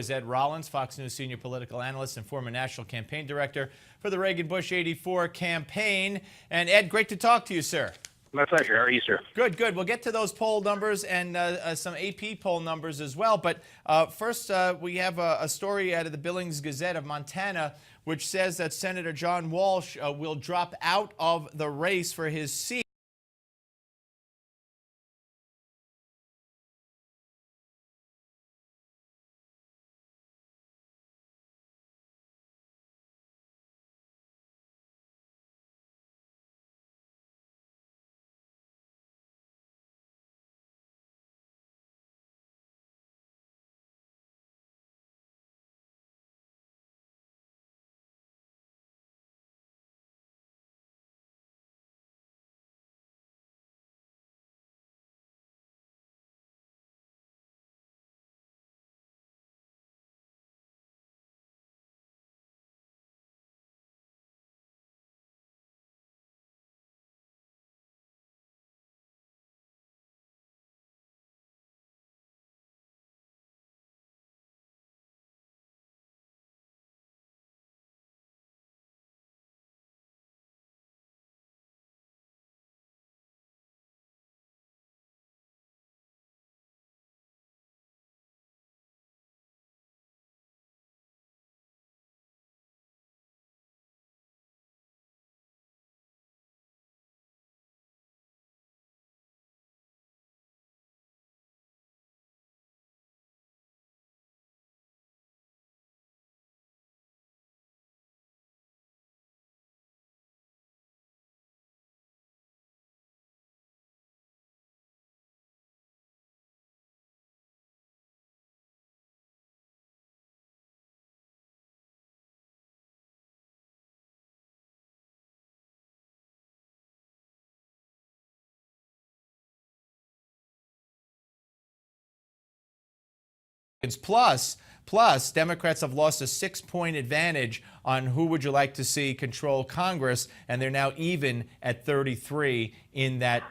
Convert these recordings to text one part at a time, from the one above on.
Is Ed Rolllins, Fox News senior political analyst and former national campaign director for the Reagan-Bush '84 campaign. And Ed, great to talk to you, sir. My pleasure. How are you, sir? Good, good. We'll get to those poll numbers and some AP poll numbers as well. But first, we have a story out of the Billings Gazette of Montana, which says that Senator John Walsh will drop out of the race for his seat. Plus, Democrats have lost a 6-point advantage on who would you like to see control Congress, and they're now even at 33 in that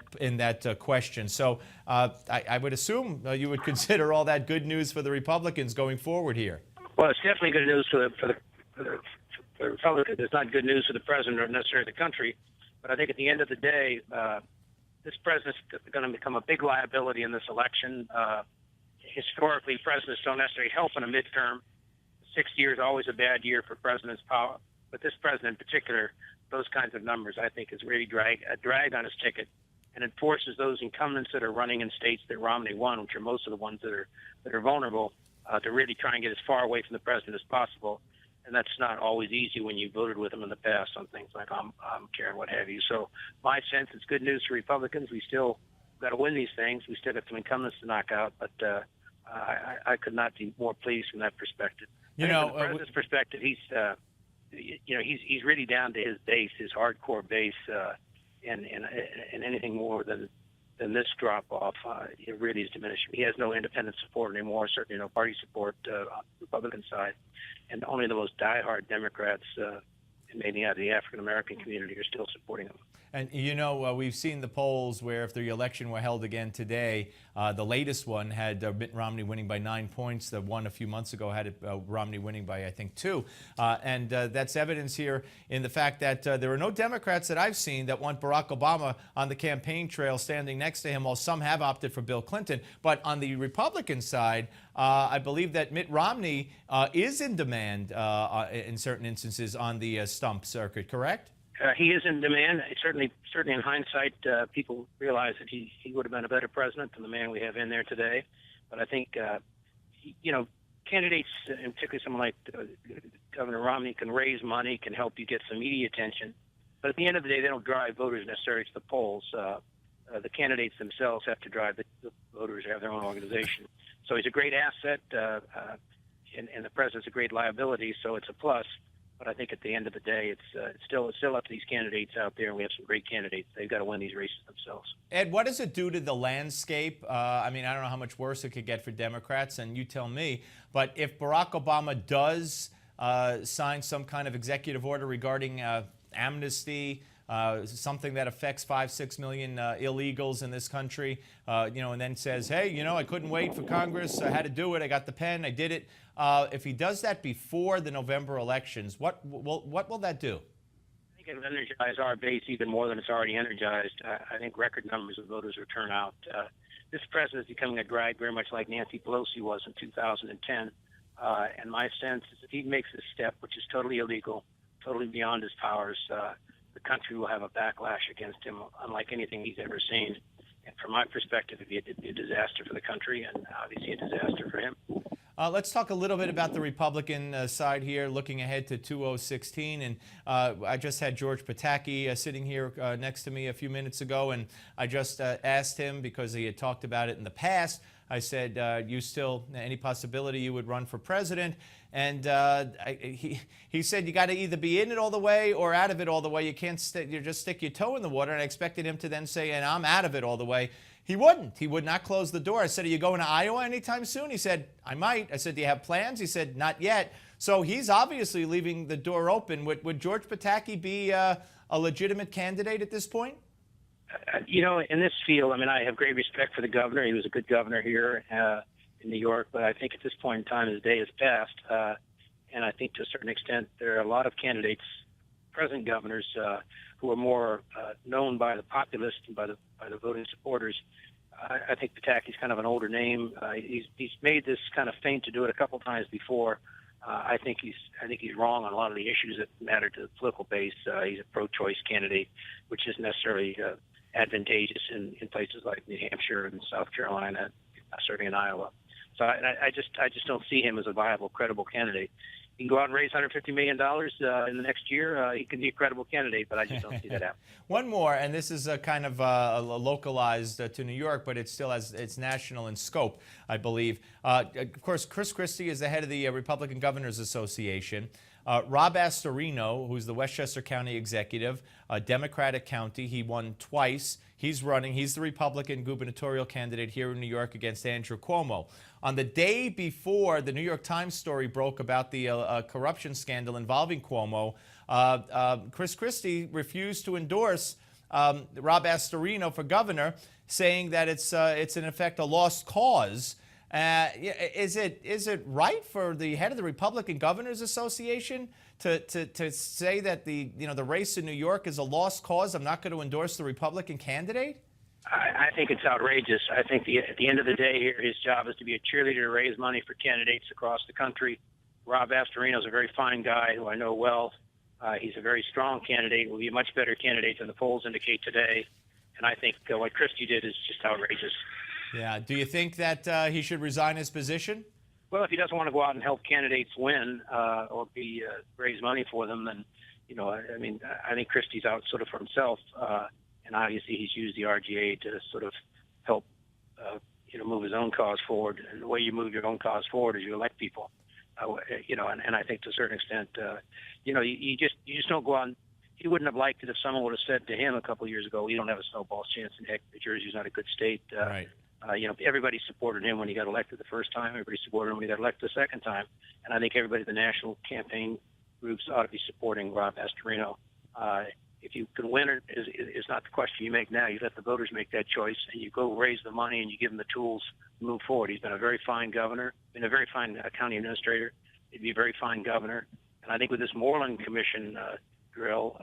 question. So I would assume you would consider all that good news for the Republicans going forward here. Well, it's definitely good news for the Republicans. It's not good news for the president or necessarily the country. But I think at the end of the day, this president's going to become a big liability in this election. Historically, presidents don't necessarily help in a midterm. 6 years always a bad year for president's power. But this president in particular, those kinds of numbers, I think, is really a drag on his ticket, and it forces those incumbents that are running in states that Romney won, which are most of the ones that are vulnerable, to really try and get as far away from the president as possible. And that's not always easy when you voted with him in the past on things like Obamacare and what have you. So my sense, it's good news for Republicans. We still got to win these things. We still got some incumbents to knock out, but I could not be more pleased from that perspective. From the president's perspective, he's really down to his base, his hardcore base, and anything more than this drop off, it really is diminishing. He has no independent support anymore, certainly no party support on the Republican side, and only the most diehard Democrats, and maybe out of the African American community, are still supporting him. And we've seen the polls where if the election were held again today, the latest one had Mitt Romney winning by 9 points. The one a few months ago had Romney winning by, I think, 2. And that's evidence here in the fact that there are no Democrats that I've seen that want Barack Obama on the campaign trail standing next to him, while some have opted for Bill Clinton. But on the Republican side, I believe that Mitt Romney is in demand in certain instances on the stump circuit, correct? He is in demand. Certainly in hindsight, people realize that he would have been a better president than the man we have in there today. But I think, candidates, and particularly someone like Governor Romney, can raise money, can help you get some media attention. But at the end of the day, they don't drive voters necessarily to the polls. The candidates themselves have to drive the voters who have their own organization. So he's a great asset, and the president's a great liability, so it's a plus. But I think at the end of the day, it's still up to these candidates out there, and we have some great candidates. They've got to win these races themselves. Ed, what does it do to the landscape? I mean, I don't know how much worse it could get for Democrats, and you tell me. But if Barack Obama does sign some kind of executive order regarding amnesty, something that affects 5-6 million illegals in this country, and then says, hey, I couldn't wait for Congress. I had to do it. I got the pen. I did it. If he does that before the November elections, what will that do? I think it'll energize our base even more than it's already energized. I think record numbers of voters will turn out. This president is becoming a drag very much like Nancy Pelosi was in 2010. And my sense is if he makes this step, which is totally illegal, totally beyond his powers, the country will have a backlash against him unlike anything he's ever seen. And from my perspective, it'd be a disaster for the country and obviously a disaster for him. Let's talk a little bit about the Republican side here, looking ahead to 2016. And I just had George Pataki sitting here next to me a few minutes ago, and I just asked him, because he had talked about it in the past, I said, any possibility you would run for president? And he said, you got to either be in it all the way or out of it all the way. You can't you just stick your toe in the water. And I expected him to then say, and I'm out of it all the way. He wouldn't. He would not close the door. I said, are you going to Iowa anytime soon? He said, I might. I said, do you have plans? He said, not yet. So he's obviously leaving the door open. Would George Pataki be a legitimate candidate at this point? In this field, I have great respect for the governor. He was a good governor here in New York, but I think at this point in time, his day has passed. And I think to a certain extent, there are a lot of candidates, present governors, who are more known by the populace and by the voting supporters. I think Pataki's kind of an older name. He's made this kind of feint to do it a couple times before. I think he's wrong on a lot of the issues that matter to the political base. He's a pro-choice candidate, which isn't necessarily advantageous in places like New Hampshire and South Carolina, certainly in Iowa. So I just don't see him as a viable, credible candidate. He can go out and raise $150 million in the next year. He can be a credible candidate, but I just don't see that happen. One more, and this is kind of localized to New York, but it's national in scope, I believe. Of course, Christie is the head of the Republican Governors Association. Rob Astorino, who's the Westchester County executive, a Democratic county. He won twice. He's running. He's the Republican gubernatorial candidate here in New York against Andrew Cuomo. On the day before the New York Times story broke about the corruption scandal involving Cuomo, Christie refused to endorse Rob Astorino for governor, saying that it's in effect a lost cause. Is it right for the head of the Republican Governors Association to say that the race in New York is a lost cause? I'm not going to endorse the Republican candidate? I think it's outrageous. I think at the end of the day here, his job is to be a cheerleader to raise money for candidates across the country. Rob Astorino is a very fine guy who I know well. He's a very strong candidate, will be a much better candidate than the polls indicate today. And I think what Christie did is just outrageous. Yeah. Do you think that he should resign his position? Well, if he doesn't want to go out and help candidates win or raise money for them, then, I think Christie's out sort of for himself. And obviously he's used the RGA to sort of help, move his own cause forward. And the way you move your own cause forward is you elect people, and I think to a certain extent, you just don't go on. He wouldn't have liked it if someone would have said to him a couple of years ago, you don't have a snowball's chance in heck. New Jersey's not a good state. Right. Everybody supported him when he got elected the first time. Everybody supported him when he got elected the second time. And I think everybody, the national campaign groups, ought to be supporting Rob Astorino. If you can win it is not the question you make now. You let the voters make that choice, and you go raise the money and you give them the tools to move forward. He's been a very fine governor, been a very fine county administrator. He'd be a very fine governor. And I think with this Moreland Commission drill,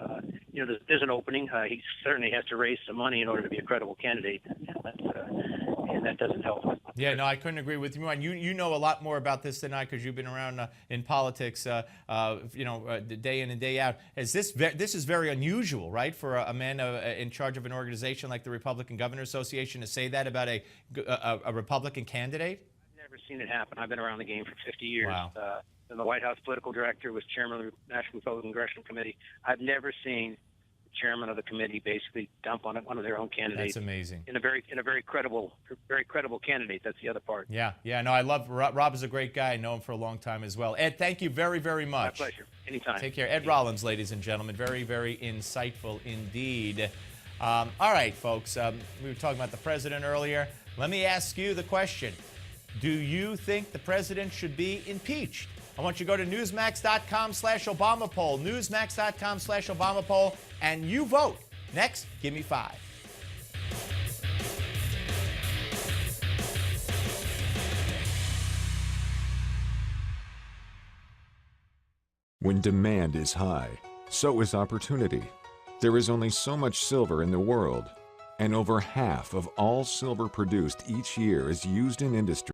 there's an opening. He certainly has to raise some money in order to be a credible candidate, and that doesn't help. Yeah, no, I couldn't agree with you. And you know a lot more about this than I, because you've been around in politics, day in and day out. This is very unusual, right, for a man in charge of an organization like the Republican Governors Association to say that about a Republican candidate? I've never seen it happen. I've been around the game for 50 years. Wow. And the White House political director, was chairman of the National Republican Congressional Committee. I've never seen the chairman of the committee basically dump on one of their own candidates. That's amazing. In a very credible candidate. That's the other part. Yeah. No, I love Rob. Is a great guy. I know him for a long time as well. Ed, thank you very, very much. My pleasure. Anytime. Take care. Ed Rolllins, ladies and gentlemen. Very, very insightful indeed. All right, folks. We were talking about the president earlier. Let me ask you the question. Do you think the president should be impeached? I want you to go to newsmax.com/Obama poll, newsmax.com/Obama poll, and you vote. Next, give me 5. When demand is high, so is opportunity. There is only so much silver in the world, and over half of all silver produced each year is used in industry.